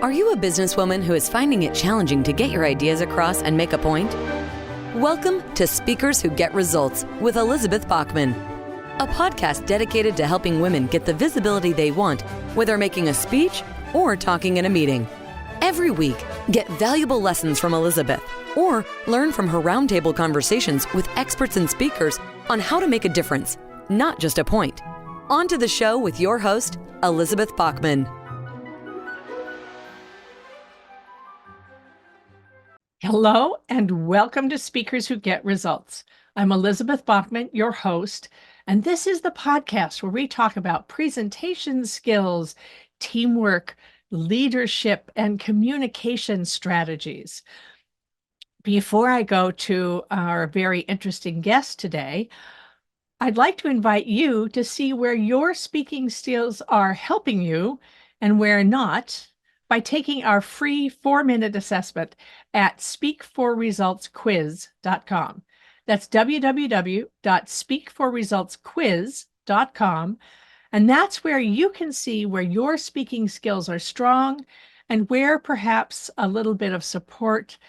Are you a businesswoman who is finding it challenging to get your ideas across and make a point? Welcome to Speakers Who Get Results with Elizabeth Bachman, a podcast dedicated to helping women get the visibility they want, whether making a speech or talking in a meeting. Every week, get valuable lessons from Elizabeth or learn from her roundtable conversations with experts and speakers on how to make a difference, not just a point. On to the show with your host, Elizabeth Bachman. Hello, and welcome to Speakers Who Get Results. I'm Elizabeth Bachman, your host, and this is the podcast where we talk about presentation skills, teamwork, leadership, and communication strategies. Before I go to our very interesting guest today, I'd like to invite you to see where your speaking skills are helping you and where not, by taking our free 4-minute assessment at speakforresultsquiz.com. That's www.speakforresultsquiz.com. And that's where you can see where your speaking skills are strong and where perhaps a little bit of support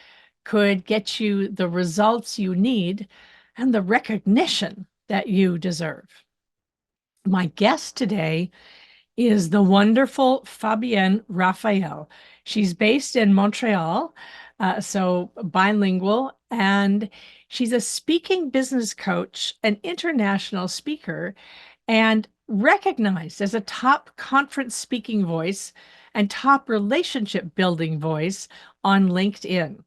could get you the results you need and the recognition that you deserve. My guest today is the wonderful Fabienne Raphael. She's based in Montreal, so bilingual, and she's a speaking business coach, an international speaker, and recognized as a top conference speaking voice and top relationship building voice on LinkedIn.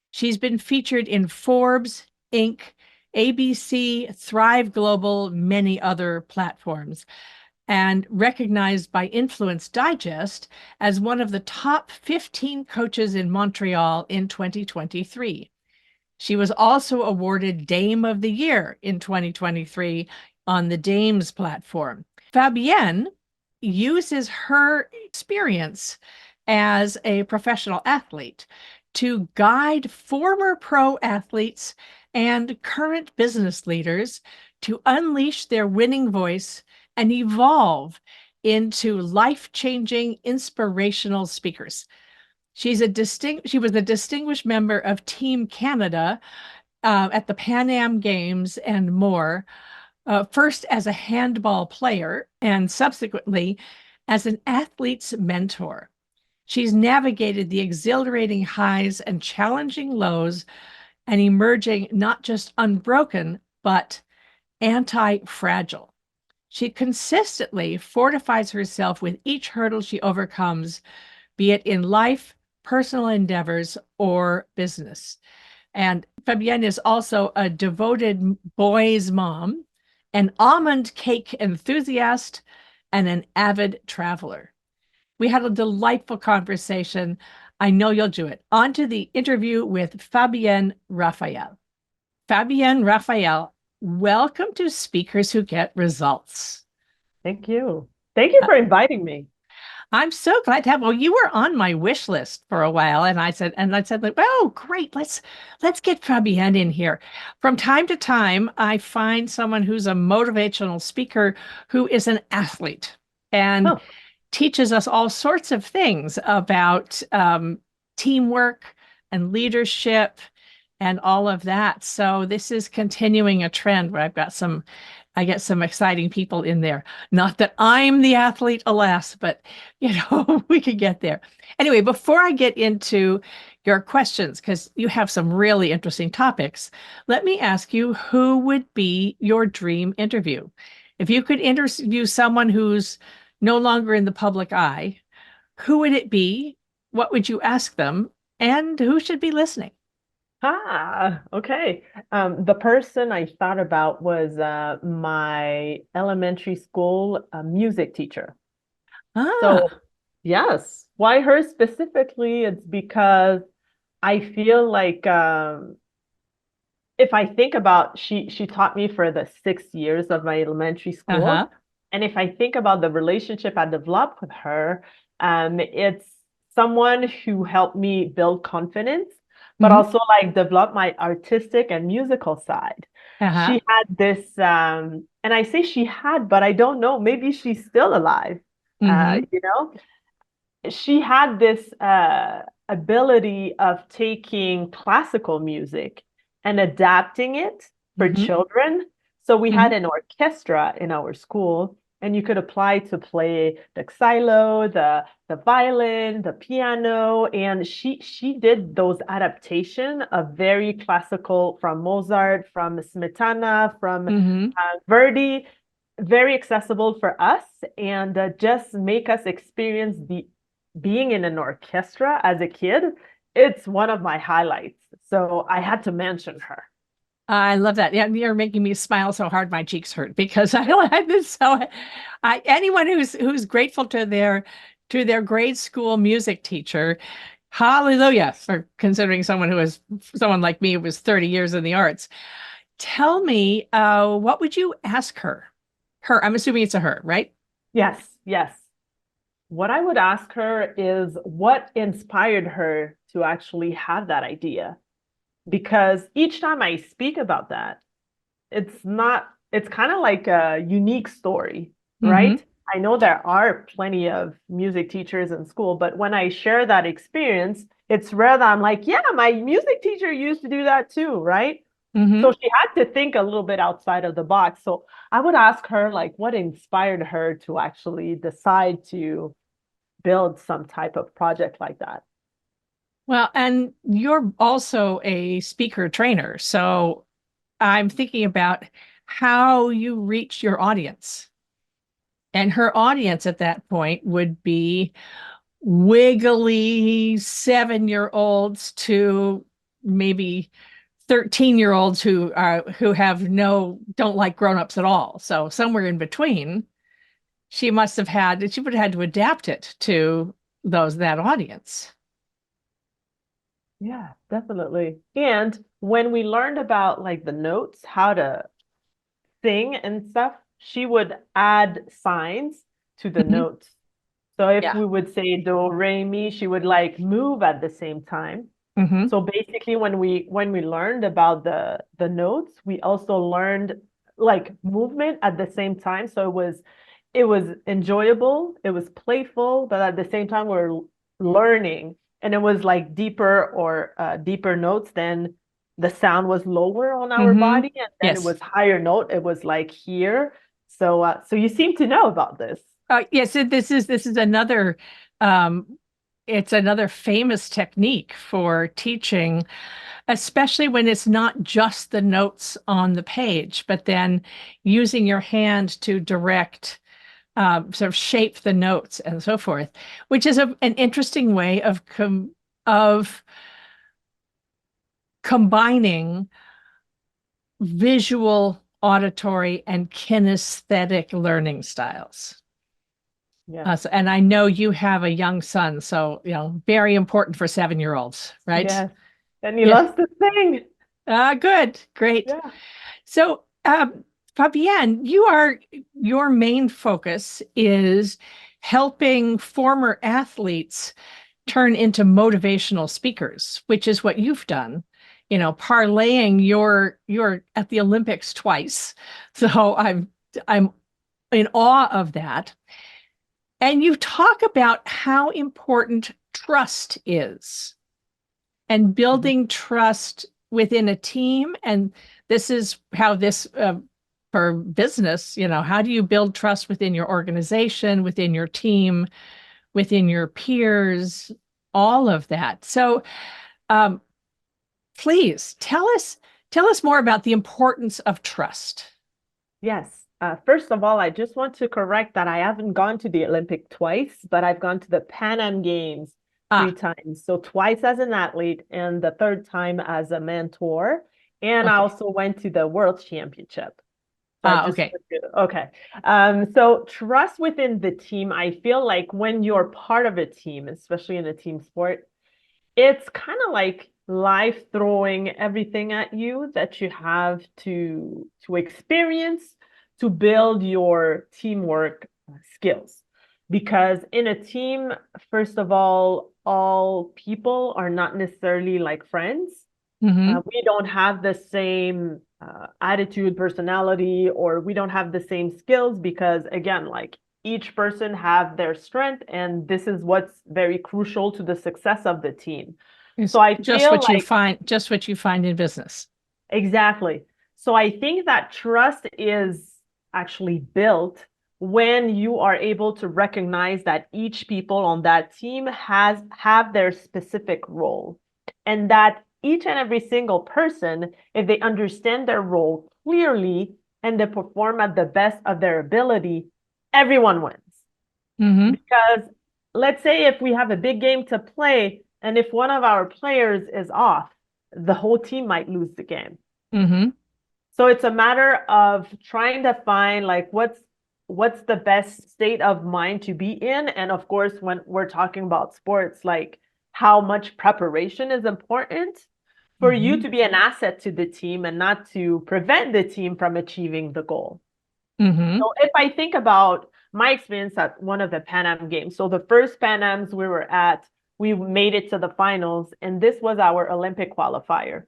She's been featured in Forbes, Inc., ABC, Thrive Global, many other platforms, and recognized by Influence Digest as one of the top 15 coaches in Montreal in 2023. She was also awarded Dame of the Year in 2023 on the Dames platform. Fabienne uses her experience as a professional athlete to guide former pro athletes and current business leaders to unleash their winning voice and evolve into life-changing, inspirational speakers. She was a distinguished member of Team Canada at the Pan Am Games and more, first as a handball player and subsequently as an athlete's mentor. She's navigated the exhilarating highs and challenging lows and emerging not just unbroken, but anti-fragile. She consistently fortifies herself with each hurdle she overcomes, be it in life, personal endeavors, or business. And Fabienne is also a devoted boys' mom, an almond cake enthusiast, and an avid traveler. We had a delightful conversation. I know you'll do it. On to the interview with Fabienne Raphael. Fabienne Raphael, welcome to Speakers Who Get Results. Thank you. Thank you for inviting me. I'm so glad to have. Well, you were on my wish list for a while, and I said, like, oh, great, let's get Fabienne in here. From time to time, I find someone who's a motivational speaker who is an athlete and teaches us all sorts of things about teamwork and leadership and all of that. So this is continuing a trend where I get some exciting people in there. Not that I'm the athlete, alas, but we could get there. Anyway, before I get into your questions, because you have some really interesting topics, let me ask you, who would be your dream interview? If you could interview someone who's no longer in the public eye, who would it be? What would you ask them? And who should be listening? Okay. The person I thought about was my elementary school music teacher. So, yes. Why her specifically? It's because I feel like if I think about, she taught me for the 6 years of my elementary school. And if I think about the relationship I developed with her, it's someone who helped me build confidence, but also like develop my artistic and musical side. She had this, and I say she had, but I don't know, maybe she's still alive, she had this ability of taking classical music and adapting it for children. So we had an orchestra in our school, and you could apply to play the xylo, the violin, the piano, and she did those adaptation of very classical from Mozart, from Smetana, from Verdi, very accessible for us, and just make us experience the being in an orchestra as a kid. It's one of my highlights. So I had to mention her. I love that. Yeah, you're making me smile so hard my cheeks hurt because I like this. So, anyone who's grateful to their grade school music teacher, hallelujah for considering someone like me who was 30 years in the arts. Tell me, what would you ask her? Her, I'm assuming it's a her, right? Yes, yes. What I would ask her is what inspired her to actually have that idea? Because each time I speak about that, it's kind of like a unique story, right? I know there are plenty of music teachers in school, but when I share that experience, it's rare that I'm like, yeah, my music teacher used to do that too, right? So she had to think a little bit outside of the box. So I would ask her, like, what inspired her to actually decide to build some type of project like that? Well, and you're also a speaker trainer. So I'm thinking about how you reach your audience. And her audience at that point would be wiggly 7-year-olds to maybe 13-year-olds who have don't like grown-ups at all. So somewhere in between, she would have had to adapt it to that audience. Yeah, definitely. And when we learned about like the notes, how to sing and stuff, she would add signs to the notes. So if Yeah. we would say do, re, mi, she would like move at the same time. So basically when we learned about the notes, we also learned like movement at the same time. So it was enjoyable, it was playful, but at the same time we're learning, and it was like deeper notes. Then the sound was lower on our body, and then it Yes. was higher note. It was like here. So you seem to know about this. Yes, this is another it's another famous technique for teaching, especially when it's not just the notes on the page, but then using your hand to direct, sort of shape the notes and so forth, which is an interesting way of combining visual, auditory, and kinesthetic learning styles. Yeah. And I know you have a young son, so very important for 7-year-olds, right? Yes. And he loves to sing. Good, great. Yeah. So, Fabienne, your main focus is helping former athletes turn into motivational speakers, which is what you've done. Parlaying you're at the Olympics twice, so I'm in awe of that. And you talk about how important trust is and building trust within a team. And this is how for business, how do you build trust within your organization, within your team, within your peers, all of that. So please tell us more about the importance of trust. Yes. First of all, I just want to correct that I haven't gone to the Olympic twice, but I've gone to the Pan Am Games 3 times. So twice as an athlete and the third time as a mentor. And I also went to the World Championship. Okay. Okay. So trust within the team. I feel like when you're part of a team, especially in a team sport, it's kind of like life throwing everything at you that you have to experience to build your teamwork skills. Because in a team, first of all people are not necessarily like friends. We don't have the same attitude, personality, or we don't have the same skills because, again, like each person have their strength, and this is what's very crucial to the success of the team. It's So I just feel what you like find, just what you find in business. exactly. So I think that trust is actually built when you are able to recognize that each people on that team have their specific role, and that each and every single person, if they understand their role clearly and they perform at the best of their ability, everyone wins. Mm-hmm. Because let's say if we have a big game to play, and if one of our players is off, the whole team might lose the game. Mm-hmm. So it's a matter of trying to find like what's the best state of mind to be in. And of course, when we're talking about sports, like how much preparation is important for you Mm-hmm. to be an asset to the team and not to prevent the team from achieving the goal. Mm-hmm. So if I think about my experience at one of the Pan Am games, so the first Pan Ams we were at, we made it to the finals, and this was our Olympic qualifier.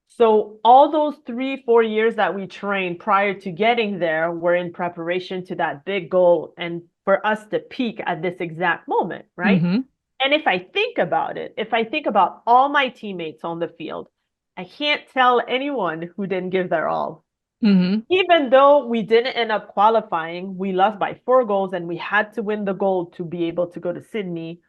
So all those 3, 4 years that we trained prior to getting there were in preparation to that big goal and for us to peak at this exact moment, right? Mm-hmm. And if I think about it, if I think about all my teammates on the field, I can't tell anyone who didn't give their all. Mm-hmm. Even though we didn't end up qualifying, we lost by 4 goals and we had to win the gold to be able to go to Sydney.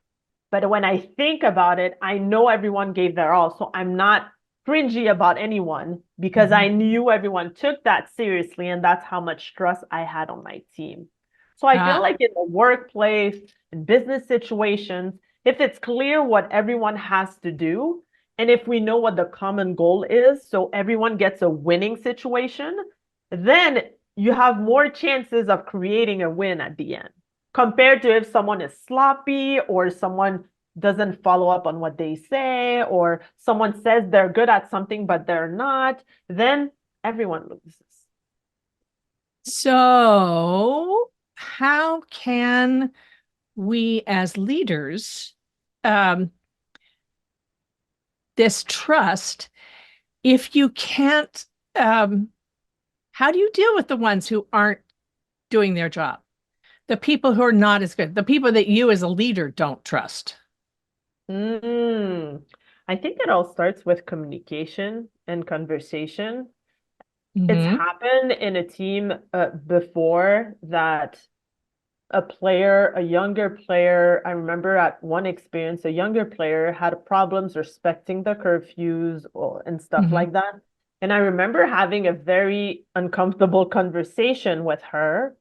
But when I think about it, I know everyone gave their all. So I'm not cringy about anyone because I knew everyone took that seriously. And that's how much trust I had on my team. So I feel like in the workplace, in business situations, if it's clear what everyone has to do, and if we know what the common goal is, so everyone gets a winning situation, then you have more chances of creating a win at the end compared to if someone is sloppy or someone doesn't follow up on what they say or someone says they're good at something but they're not, then everyone loses. So, how can we as leaders this trust if you can't how do you deal with the ones who aren't doing their job, the people who are not as good, the people that you as a leader don't trust? I think it all starts with communication and conversation. It's Mm-hmm. happened in a team before that a younger player, I remember at one experience, a younger player had problems respecting the curfews and stuff Mm-hmm. like that. And I remember having a very uncomfortable conversation with her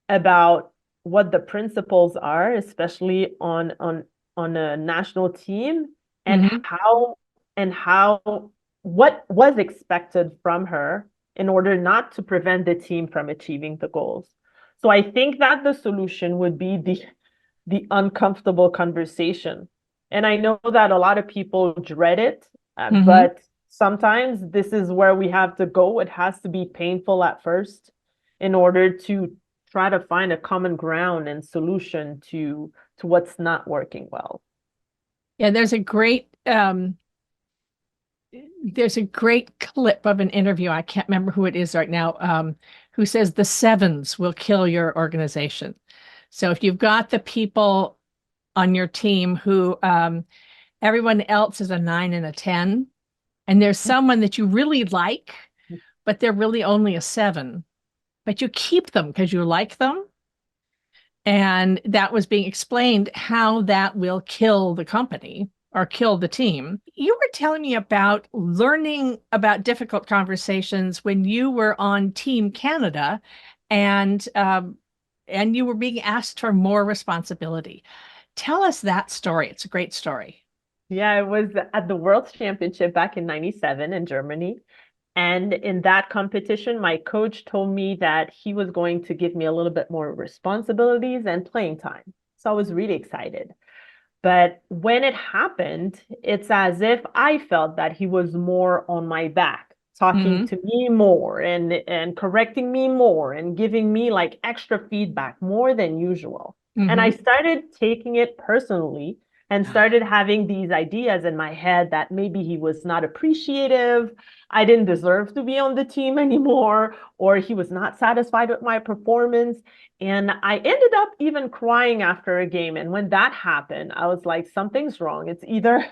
about what the principles are, especially on a national team, and Mm-hmm. how what was expected from her in order not to prevent the team from achieving the goals. So I think that the solution would be the uncomfortable conversation. And I know that a lot of people dread it, Mm-hmm. but sometimes this is where we have to go. It has to be painful at first in order to try to find a common ground and solution to what's not working well. Yeah, there's a great clip of an interview. I can't remember who it is right now, who says the sevens will kill your organization. So if you've got the people on your team who everyone else is a 9 and a 10, and there's someone that you really like, but they're really only a 7, but you keep them because you like them. And that was being explained how that will kill the company or kill the team. You were telling me about learning about difficult conversations when you were on Team Canada, and you were being asked for more responsibility. Tell us that story. It's a great story. Yeah, it was at the World Championship back in 97 in Germany. And in that competition, my coach told me that he was going to give me a little bit more responsibilities and playing time. So I was really excited. But when it happened, it's as if I felt that he was more on my back, talking Mm-hmm. to me more and correcting me more and giving me like extra feedback more than usual. And I Mm-hmm. started taking it personally and started having these ideas in my head that maybe he was not appreciative, I didn't deserve to be on the team anymore, or he was not satisfied with my performance. And I ended up even crying after a game. And when that happened, I was like, something's wrong. It's either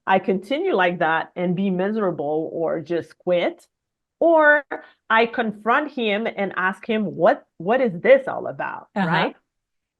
I continue like that and be miserable or just quit, or I confront him and ask him, what is this all about, right?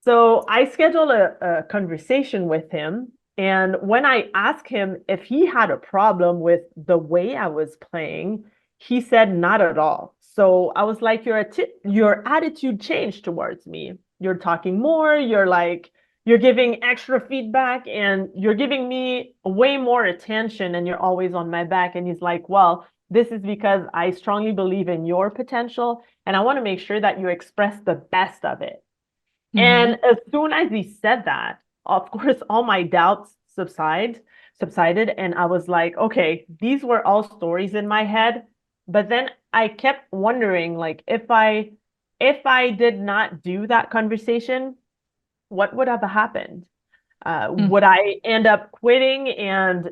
So I scheduled a conversation with him. And when I asked him if he had a problem with the way I was playing, he said, not at all. So I was like, your attitude changed towards me. You're talking more, you're giving extra feedback, and you're giving me way more attention, and you're always on my back. And he's like, well, this is because I strongly believe in your potential, and I want to make sure that you express the best of it. And as soon as he said that, of course, all my doubts subsided. And I was like, okay, these were all stories in my head. But then I kept wondering, like, if I did not do that conversation, what would have happened? Would I end up quitting and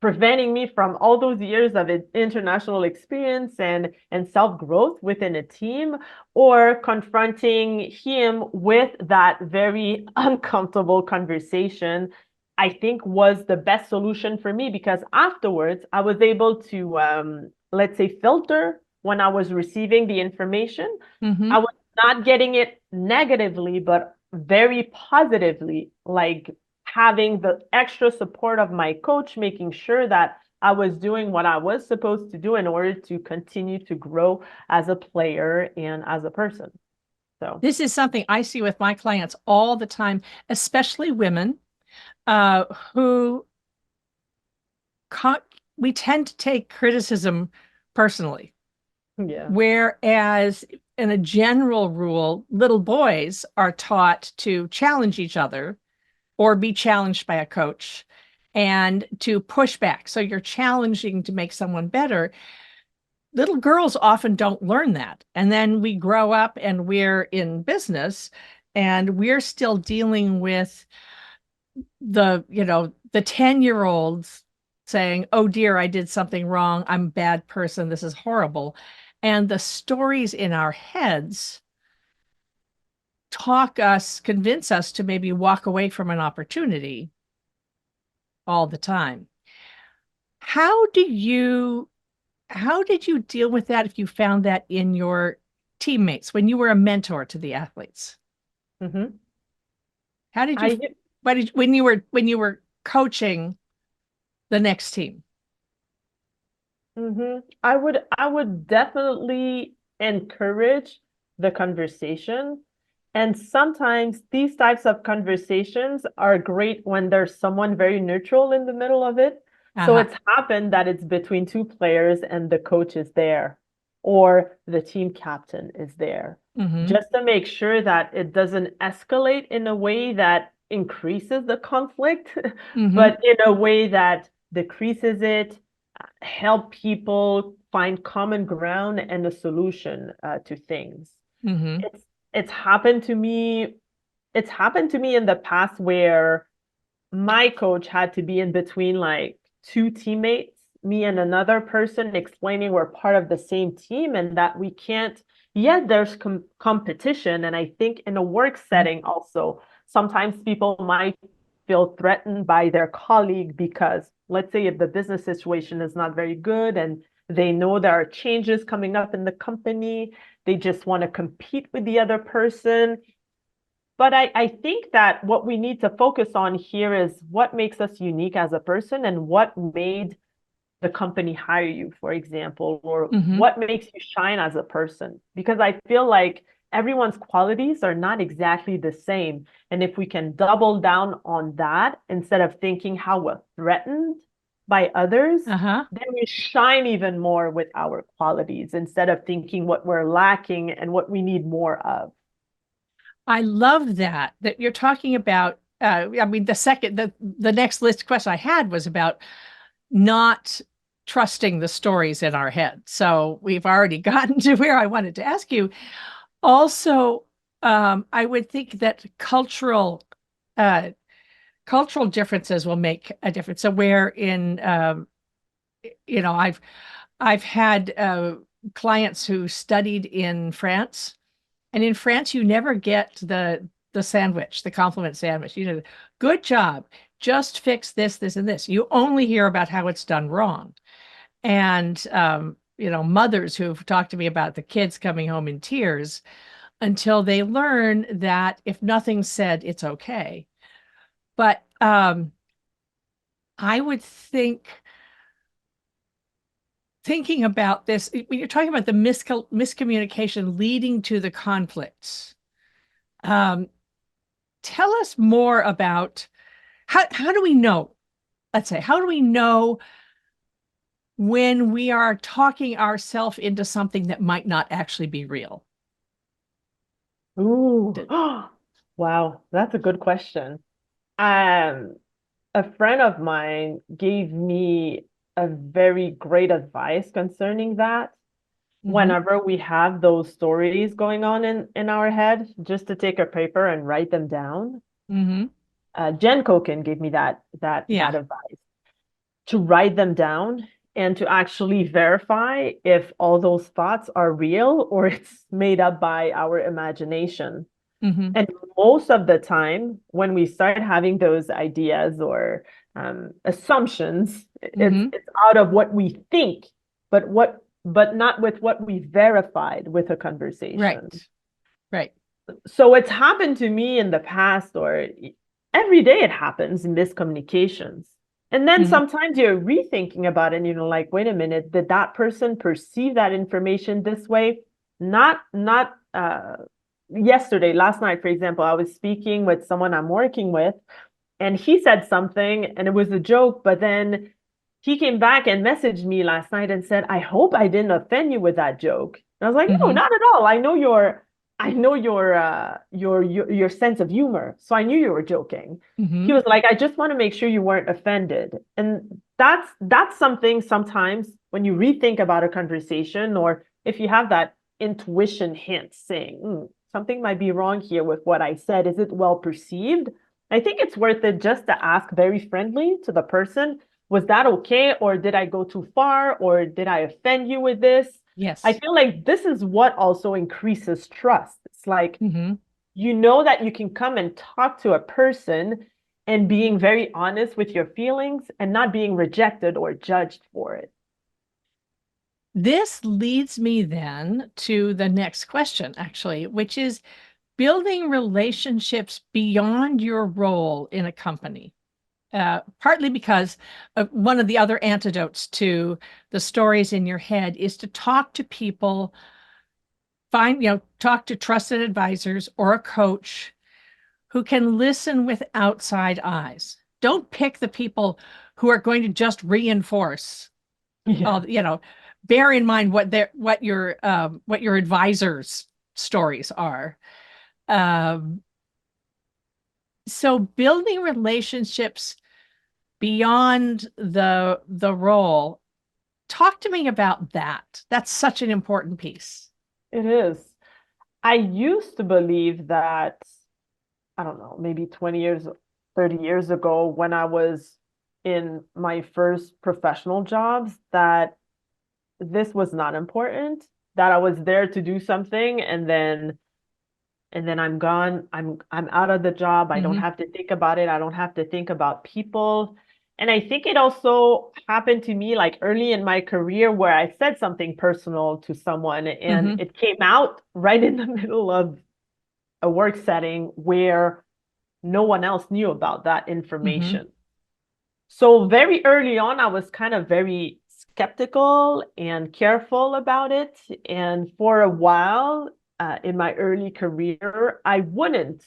preventing me from all those years of international experience and self-growth within a team, or confronting him with that very uncomfortable conversation, I think was the best solution for me, because afterwards I was able to, let's say, filter when I was receiving the information. I was not getting it negatively, but very positively, like having the extra support of my coach, making sure that I was doing what I was supposed to do in order to continue to grow as a player and as a person. So this is something I see with my clients all the time, especially women who we tend to take criticism personally. Yeah. Whereas in a general rule, little boys are taught to challenge each other or be challenged by a coach and to push back. So you're challenging to make someone better. Little girls often don't learn that. And then we grow up and we're in business and we're still dealing with the 10-year-olds saying, oh dear, I did something wrong. I'm a bad person. This is horrible. And the stories in our heads convince us to maybe walk away from an opportunity all the time. How did you deal with that if you found that in your teammates when you were a mentor to the athletes? How did you when you were coaching the next team? I would definitely encourage the conversation. And sometimes these types of conversations are great when there's someone very neutral in the middle of it. So it's happened that it's between two players and the coach is there, or the team captain is there, just to make sure that it doesn't escalate in a way that increases the conflict, but in a way that decreases it, help people find common ground and a solution to things. It's happened to me. It's happened to me in the past where my coach had to be in between like two teammates, me and another person, explaining we're part of the same team and that we can't, yet there's competition. And I think in a work setting also, sometimes people might feel threatened by their colleague because, let's say, if the business situation is not very good and they know there are changes coming up in the company, they just want to compete with the other person. But I think that what we need to focus on here is what makes us unique as a person and what made the company hire you, for example, or what makes you shine as a person. Because I feel like everyone's qualities are not exactly the same. And if we can double down on that instead of thinking how we're threatened by others, then we shine even more with our qualities instead of thinking what we're lacking and what we need more of. I love that you're talking about. I mean, the next list question I had was about not trusting the stories in our head. So we've already gotten to where I wanted to ask you. Also, I would think that cultural cultural differences will make a difference. So where in, I've had clients who studied in France, and in France you never get the sandwich, the compliment sandwich. Good job, just fix this, this, and this. You only hear about how it's done wrong. And mothers who've talked to me about the kids coming home in tears until they learn that if nothing's said, it's okay. But I would thinking about this, when you're talking about the miscommunication leading to the conflicts, tell us more about how do we know, let's say, how do we know when we are talking ourselves into something that might not actually be real? Ooh, wow, that's a good question. A friend of mine gave me a very great advice concerning that. Whenever we have those stories going on in our head, just to take a paper and write them down. Jen Koken gave me that advice, to write them down and to actually verify if all those thoughts are real or it's made up by our imagination. And most of the time, when we start having those ideas or assumptions, it's out of what we think, but not with what we verified with a conversation. Right. So it's happened to me in the past, or every day it happens in miscommunications. And then sometimes you're rethinking about it and like, wait a minute, did that person perceive that information this way? Not yesterday, last night, for example, I was speaking with someone I'm working with, and he said something and it was a joke, but then he came back and messaged me last night and said, I hope I didn't offend you with that joke. And I was like, no, not at all. I know your sense of humor. So I knew you were joking. He was like, I just want to make sure you weren't offended. And that's something sometimes when you rethink about a conversation, or if you have that intuition hint saying, something might be wrong here with what I said. Is it well perceived? I think it's worth it just to ask very friendly to the person, was that okay? Or did I go too far? Or did I offend you with this? Yes. I feel like this is what also increases trust. It's like, you know that you can come and talk to a person and being very honest with your feelings and not being rejected or judged for it. This leads me then to the next question, actually, which is building relationships beyond your role in a company. Partly because one of the other antidotes to the stories in your head is to talk to people, talk to trusted advisors or a coach who can listen with outside eyes. Don't pick the people who are going to just reinforce. Bear in mind what your advisors' stories are. So building relationships beyond the role. Talk to me about that. That's such an important piece. It is. I used to believe that, I don't know, maybe 20 years, 30 years ago, when I was in my first professional jobs, that this was not important, that I was there to do something and then I'm gone. I'm out of the job. I don't have to think about it. I don't have to think about people. And I think it also happened to me like early in my career where I said something personal to someone and it came out right in the middle of a work setting where no one else knew about that information. So very early on, I was kind of very skeptical and careful about it. And for a while, in my early career, I wouldn't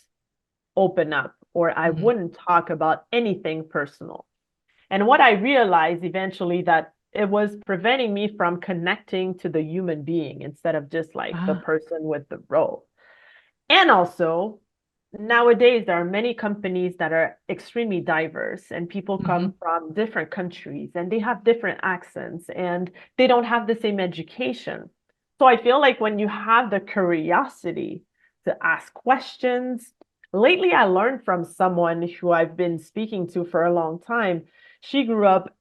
open up or I wouldn't talk about anything personal. And what I realized eventually that it was preventing me from connecting to the human being instead of just like the person with the role. And also, nowadays, there are many companies that are extremely diverse and people come from different countries and they have different accents and they don't have the same education. So I feel like when you have the curiosity to ask questions, lately I learned from someone who I've been speaking to for a long time. She grew up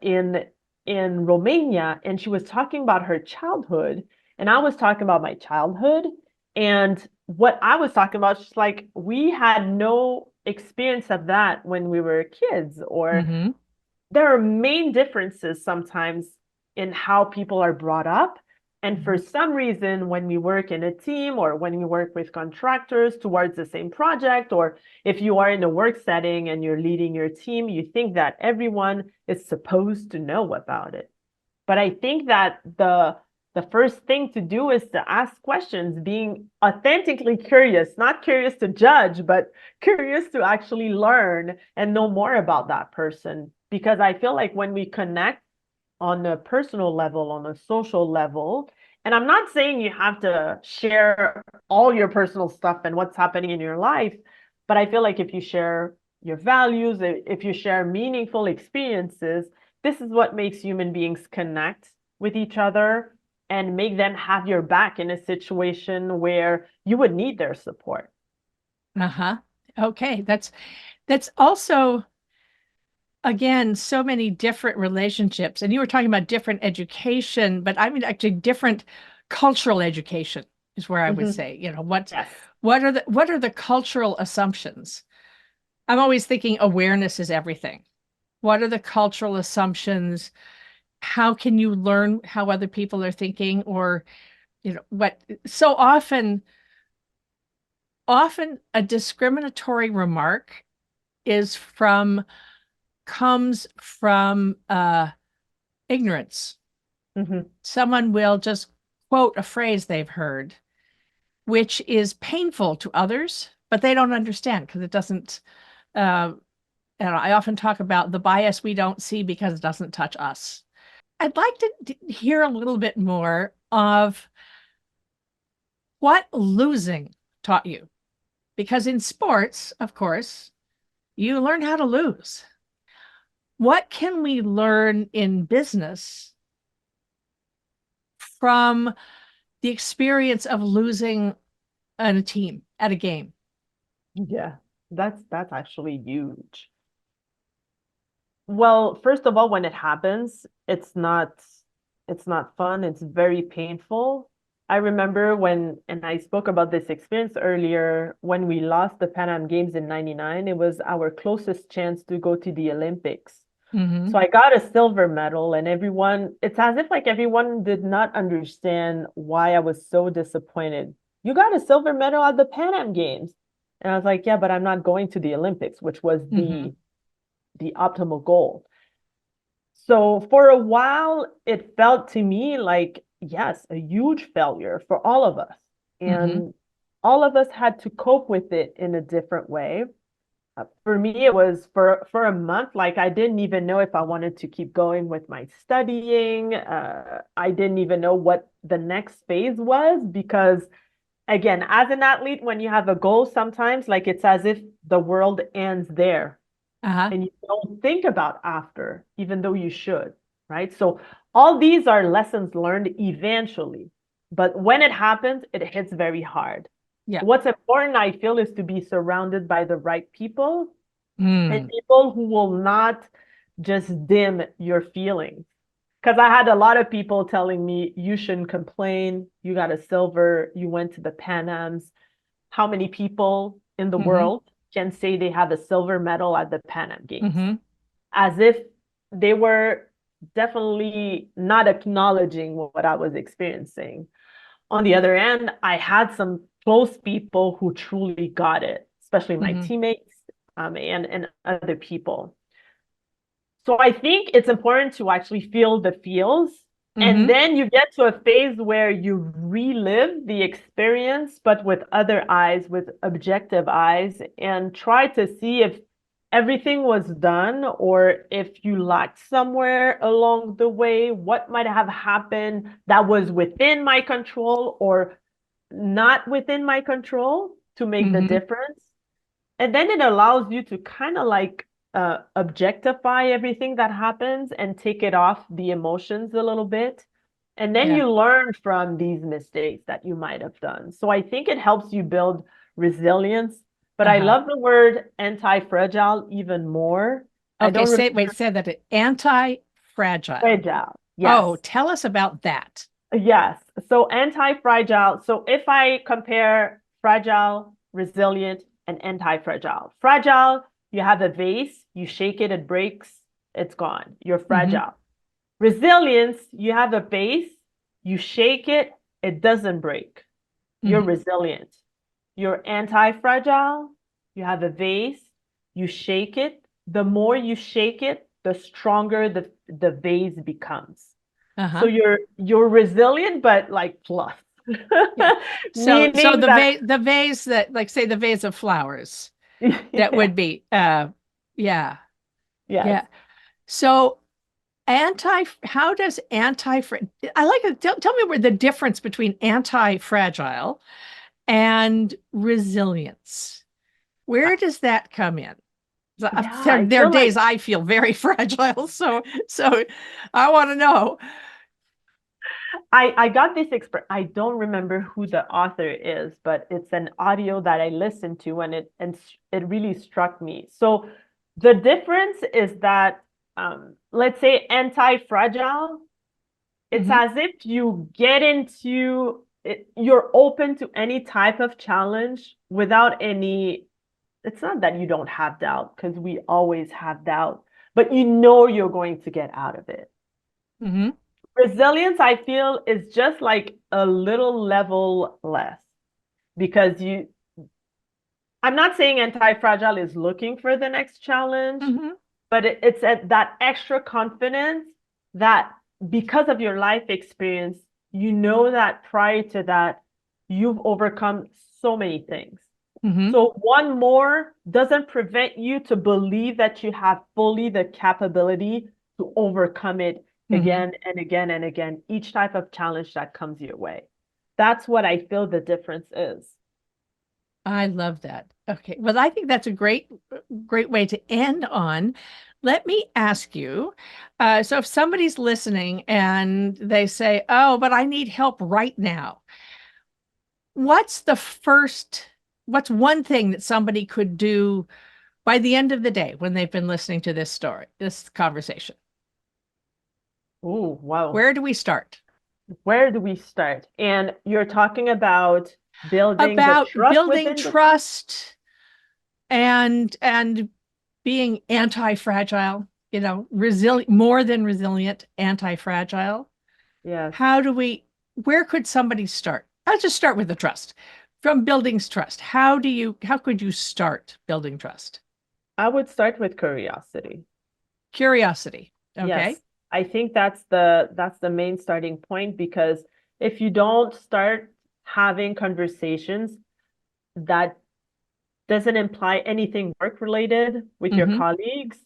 in Romania, and she was talking about her childhood, and I was talking about my childhood. And what I was talking about, she's like, we had no experience of that when we were kids, or Mm-hmm. there are main differences sometimes in how people are brought up. And for some reason, when we work in a team or when we work with contractors towards the same project, or if you are in a work setting and you're leading your team, you think that everyone is supposed to know about it. But I think that the first thing to do is to ask questions, being authentically curious, not curious to judge, but curious to actually learn and know more about that person. Because I feel like when we connect on a personal level, on a social level, and I'm not saying you have to share all your personal stuff and what's happening in your life, but I feel like if you share your values, if you share meaningful experiences, this is what makes human beings connect with each other and make them have your back in a situation where you would need their support. Uh-huh. Okay. That's also, again, so many different relationships. And you were talking about different education, but I mean actually different cultural education is where I would say, Yes. what are the cultural assumptions? I'm always thinking awareness is everything. What are the cultural assumptions? How can you learn how other people are thinking? Or, what so often a discriminatory remark is comes from ignorance. Mm-hmm. Someone will just quote a phrase they've heard, which is painful to others, but they don't understand because it doesn't. And I often talk about the bias we don't see because it doesn't touch us. I'd like to hear a little bit more of what losing taught you, because in sports, of course, you learn how to lose. What can we learn in business from the experience of losing on a team at a game? Yeah, that's actually huge. Well, first of all, when it happens, it's not fun. It's very painful. I remember when, and I spoke about this experience earlier, when we lost the Pan Am Games in 99, it was our closest chance to go to the Olympics. Mm-hmm. So I got a silver medal, and it's as if like everyone did not understand why I was so disappointed. You got a silver medal at the Pan Am Games. And I was like, yeah, but I'm not going to the Olympics, which was Mm-hmm. the optimal goal. So for a while, it felt to me like, yes, a huge failure for all of us. Mm-hmm. And all of us had to cope with it in a different way. For me, it was for a month, like I didn't even know if I wanted to keep going with my studying. I didn't even know what the next phase was because, again, as an athlete, when you have a goal, sometimes like it's as if the world ends there Uh-huh. and you don't think about after, even though you should, right? So all these are lessons learned eventually, but when it happens, it hits very hard. Yeah. What's important, I feel, is to be surrounded by the right people and Mm. people who will not just dim your feelings. Because I had a lot of people telling me, you shouldn't complain. You got a silver. You went to the Pan Ams. How many people in the Mm-hmm. world can say they have a silver medal at the Pan Am Games? Mm-hmm. As if they were definitely not acknowledging what I was experiencing. On the other end, I had some close people who truly got it, especially my Mm-hmm. teammates and other people. So I think it's important to actually feel the feels. And Mm-hmm. then you get to a phase where you relive the experience, but with other eyes, with objective eyes, and try to see if everything was done or if you lacked somewhere along the way, what might have happened that was within my control or not within my control to make the Mm-hmm. difference. And then it allows you to kind of like objectify everything that happens and take it off the emotions a little bit. And then Yeah. you learn from these mistakes that you might have done. So I think it helps you build resilience, but I love the word anti-fragile even more. Okay, say that. Anti-fragile. Fragile. Yes. Oh, tell us about that. Yes. So anti-fragile. So if I compare fragile, resilient, and anti-fragile. Fragile, you have a vase, you shake it, it breaks, it's gone. You're fragile. Resilience, you have a base, you shake it, it doesn't break. You're resilient. You're anti-fragile, you have a vase, you shake it. The more you shake it, the stronger the vase becomes. So you're resilient, but like plus. So the vase that, like, say, the vase of flowers, that would be yeah. So how does I like it. Tell me where the difference between anti-fragile and resilience. Where does that come in? There are days I feel very fragile, so I want to know. I got this I don't remember who the author is, but it's an audio that I listened to, and it really struck me. So the difference is that let's say anti-fragile, it's as if you get into it, you're open to any type of challenge without any. It's not that you don't have doubt, because we always have doubt, but you know you're going to get out of it. Resilience, I feel, is just like a little level less, because I'm not saying anti-fragile is looking for the next challenge, but it's at that extra confidence that because of your life experience, you know that prior to that, you've overcome so many things. So one more doesn't prevent you to believe that you have fully the capability to overcome it again and again and again, each type of challenge that comes your way. That's what I feel the difference is. I love that. Okay. Well, I think that's a great way to end on. Let me ask you, so if somebody's listening and they say, oh, but I need help right now, what's one thing that somebody could do by the end of the day when they've been listening to this conversation? Oh, wow. Where do we start? And you're talking about building trust and being anti-fragile, resilient, more than resilient, anti-fragile. Yes. Where could somebody start? I'll just start with the trust. From building trust, how could you start building trust? I would start with curiosity. Curiosity. Okay. Yes. I think that's the main starting point, because if you don't start having conversations that doesn't imply anything work related with your colleagues,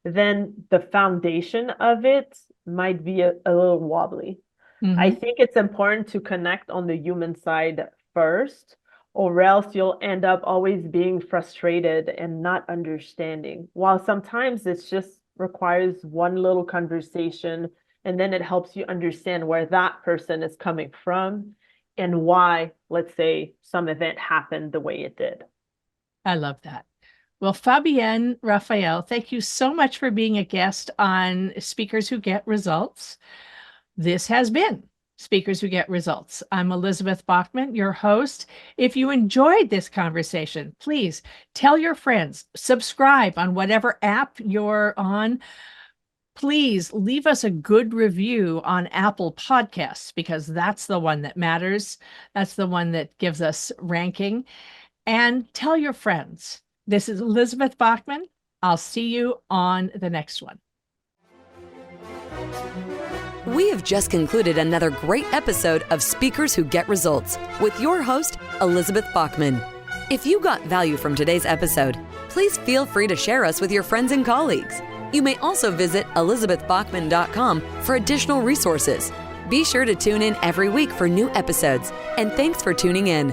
then the foundation of it might be a little wobbly. I think it's important to connect on the human side first, or else you'll end up always being frustrated and not understanding. While sometimes it's just requires one little conversation, and then it helps you understand where that person is coming from and why, let's say, some event happened the way it did. I love that. Well, Fabienne Raphael, thank you so much for being a guest on Speakers Who Get Results. This has been Speakers Who Get Results. I'm Elizabeth Bachman, your host. If you enjoyed this conversation, please tell your friends, subscribe on whatever app you're on. Please leave us a good review on Apple Podcasts, because that's the one that matters. That's the one that gives us ranking. And tell your friends. This is Elizabeth Bachman. I'll see you on the next one. We have just concluded another great episode of Speakers Who Get Results with your host, Elizabeth Bachman. If you got value from today's episode, please feel free to share us with your friends and colleagues. You may also visit elizabethbachman.com for additional resources. Be sure to tune in every week for new episodes, and thanks for tuning in.